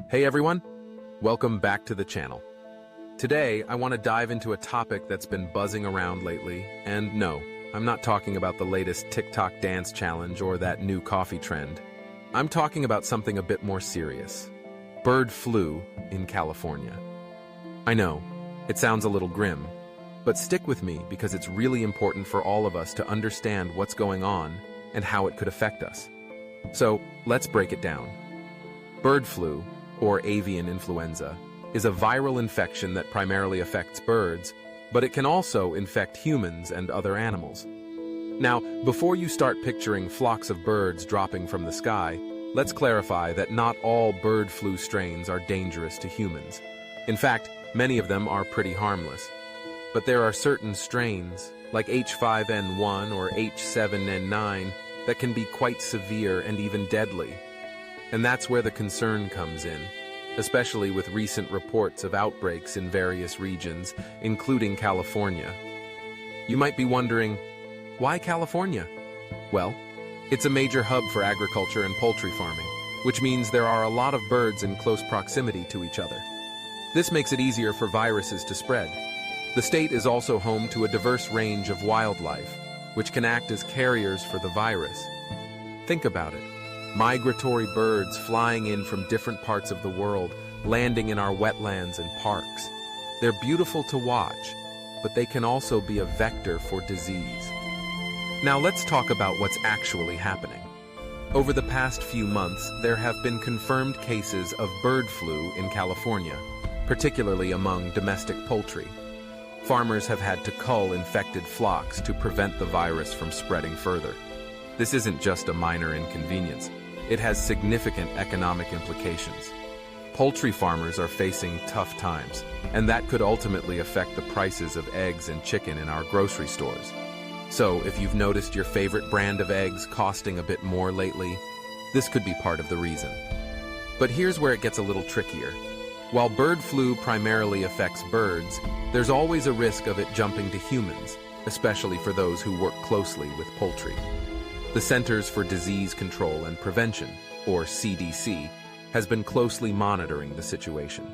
Hey everyone, welcome back to the channel. Today, I want to dive into a topic that's been buzzing around lately, and no, I'm not talking about the latest TikTok dance challenge or that new coffee trend. I'm talking about something a bit more serious. Bird flu in California. I know, it sounds a little grim, but stick with me because it's really important for all of us to understand what's going on and how it could affect us. So, let's break it down. Bird flu, or avian influenza, is a viral infection that primarily affects birds, but it can also infect humans and other animals. Now, before you start picturing flocks of birds dropping from the sky, let's clarify that not all bird flu strains are dangerous to humans. In fact, many of them are pretty harmless. But there are certain strains, like H5N1 or H7N9, that can be quite severe and even deadly. And that's where the concern comes in, especially with recent reports of outbreaks in various regions, including California. You might be wondering, why California? Well, it's a major hub for agriculture and poultry farming, which means there are a lot of birds in close proximity to each other. This makes it easier for viruses to spread. The state is also home to a diverse range of wildlife, which can act as carriers for the virus. Think about it. Migratory birds flying in from different parts of the world, landing in our wetlands and parks. They're beautiful to watch, but they can also be a vector for disease. Now let's talk about what's actually happening. Over the past few months, there have been confirmed cases of bird flu in California, particularly among domestic poultry. Farmers have had to cull infected flocks to prevent the virus from spreading further. This isn't just a minor inconvenience. It has significant economic implications. Poultry farmers are facing tough times, and that could ultimately affect the prices of eggs and chicken in our grocery stores. So, if you've noticed your favorite brand of eggs costing a bit more lately, this could be part of the reason. But here's where it gets a little trickier. While bird flu primarily affects birds, there's always a risk of it jumping to humans, especially for those who work closely with poultry. The Centers for Disease Control and Prevention, or CDC, has been closely monitoring the situation.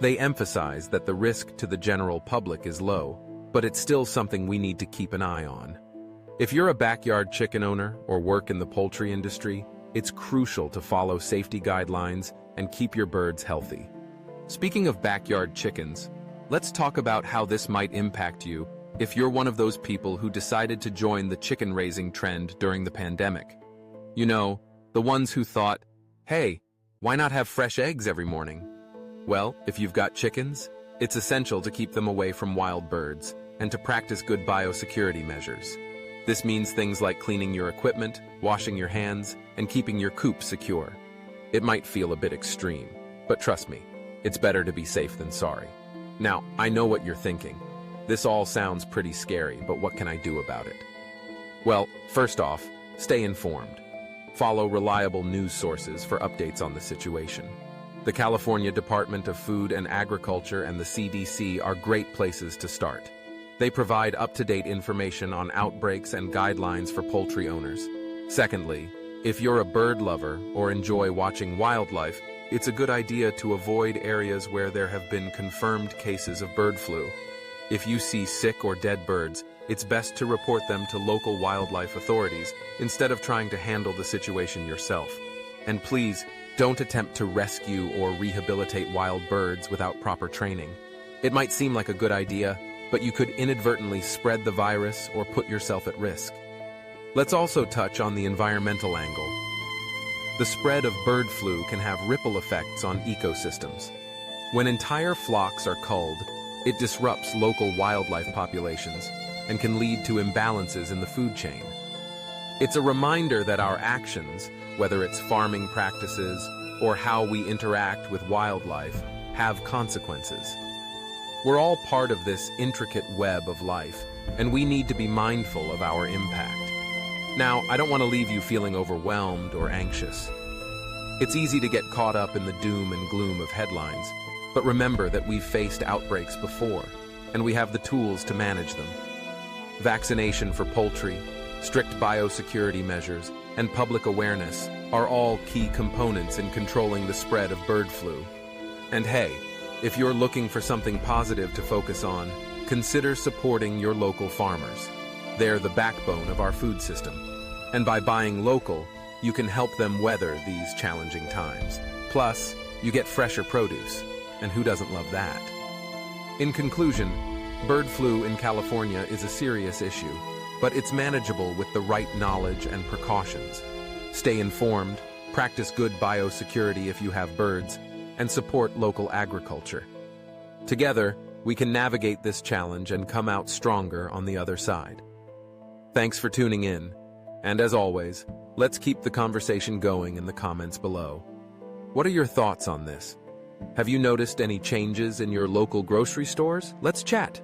They emphasize that the risk to the general public is low, but it's still something we need to keep an eye on. If you're a backyard chicken owner or work in the poultry industry, it's crucial to follow safety guidelines and keep your birds healthy. Speaking of backyard chickens, let's talk about how this might impact you if you're one of those people who decided to join the chicken raising trend during the pandemic. You know, the ones who thought, hey, why not have fresh eggs every morning? Well, if you've got chickens, it's essential to keep them away from wild birds and to practice good biosecurity measures. This means things like cleaning your equipment, washing your hands, and keeping your coop secure. It might feel a bit extreme, but trust me, it's better to be safe than sorry. Now, I know what you're thinking. This all sounds pretty scary, but what can I do about it? Well, first off, stay informed. Follow reliable news sources for updates on the situation. The California Department of Food and Agriculture and the CDC are great places to start. They provide up-to-date information on outbreaks and guidelines for poultry owners. Secondly, if you're a bird lover or enjoy watching wildlife, it's a good idea to avoid areas where there have been confirmed cases of bird flu. If you see sick or dead birds, it's best to report them to local wildlife authorities instead of trying to handle the situation yourself. And please, don't attempt to rescue or rehabilitate wild birds without proper training. It might seem like a good idea, but you could inadvertently spread the virus or put yourself at risk. Let's also touch on the environmental angle. The spread of bird flu can have ripple effects on ecosystems. When entire flocks are culled, it disrupts local wildlife populations and can lead to imbalances in the food chain. It's a reminder that our actions, whether it's farming practices or how we interact with wildlife, have consequences. We're all part of this intricate web of life, and we need to be mindful of our impact. Now, I don't want to leave you feeling overwhelmed or anxious. It's easy to get caught up in the doom and gloom of headlines, but remember that we've faced outbreaks before, and we have the tools to manage them. Vaccination for poultry, strict biosecurity measures, and public awareness are all key components in controlling the spread of bird flu. And hey, if you're looking for something positive to focus on, consider supporting your local farmers. They're the backbone of our food system. And by buying local, you can help them weather these challenging times. Plus, you get fresher produce, and who doesn't love that? In conclusion, bird flu in California is a serious issue, but it's manageable with the right knowledge and precautions. Stay informed, practice good biosecurity if you have birds, and support local agriculture. Together, we can navigate this challenge and come out stronger on the other side. Thanks for tuning in, and as always, let's keep the conversation going in the comments below. What are your thoughts on this? Have you noticed any changes in your local grocery stores? Let's chat.